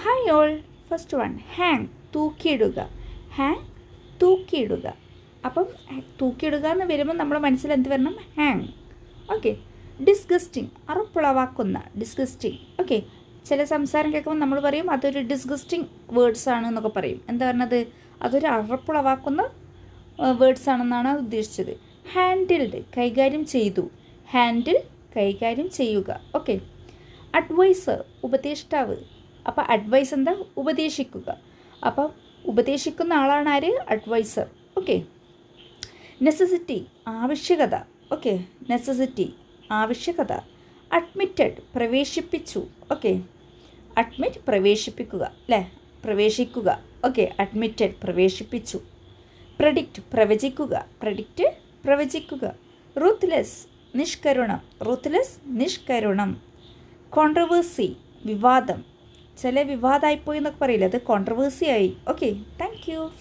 Hi all. First one hang, തൂക്കിയിടുക. Hang, തൂക്കിയിടുക. അപ്പം തൂക്കിയിടുക എന്ന് വരുമ്പോൾ നമ്മുടെ മനസ്സിൽ എന്ത് വരണം? ഹാങ്. ഓക്കെ. ഡിസ്ഗസ്റ്റിംഗ്, അറപ്പുളവാക്കുന്ന. ഡിസ്ഗസ്റ്റിംഗ്. ഓക്കെ. ചില സംസാരം കേൾക്കുമ്പോൾ നമ്മൾ പറയും അതൊരു ഡിസ്ഗസ്റ്റിംഗ് വേർഡ്സ് ആണ് എന്നൊക്കെ പറയും. എന്താ പറഞ്ഞത്? അതൊരു അറപ്പുളവാക്കുന്ന വേർഡ്സ് ആണെന്നാണ് ഉദ്ദേശിച്ചത്. ഹാൻഡിൽഡ്, കൈകാര്യം ചെയ്തു. ഹാൻഡിൽ, കൈകാര്യം ചെയ്യുക. ഓക്കെ. അഡ്വൈസർ, ഉപദേഷ്ടാവ്. അപ്പോൾ അഡ്വൈസ് എന്താ? ഉപദേശിക്കുക. അപ്പം ഉപദേശിക്കുന്ന ആളാണ് ആര്? അഡ്വൈസർ. ഓക്കെ. നെസസിറ്റി, ആവശ്യകത. ഓക്കെ. നെസസിറ്റി, ആവശ്യകത. അഡ്മിറ്റഡ്, പ്രവേശിപ്പിച്ചു. ഓക്കെ. അഡ്മിറ്റ്, പ്രവേശിപ്പിക്കുക അല്ലേ? പ്രവേശിക്കുക. ഓക്കെ. അഡ്മിറ്റഡ്, പ്രവേശിപ്പിച്ചു. പ്രഡിക്റ്റ്, പ്രവചിക്കുക. പ്രഡിക്റ്റ്, പ്രവചിക്കുക. റൂത്ത്ലെസ്, നിഷ്കരുണം. റൂത്ത്ലെസ്, നിഷ്കരുണം. കോൺട്രവേഴ്സി, വിവാദം. ചില വിവാദമായിപ്പോയി എന്നൊക്കെ പറയില്ല, അത് കോൺട്രവേഴ്സി ആയി. ഓക്കെ. Thank U.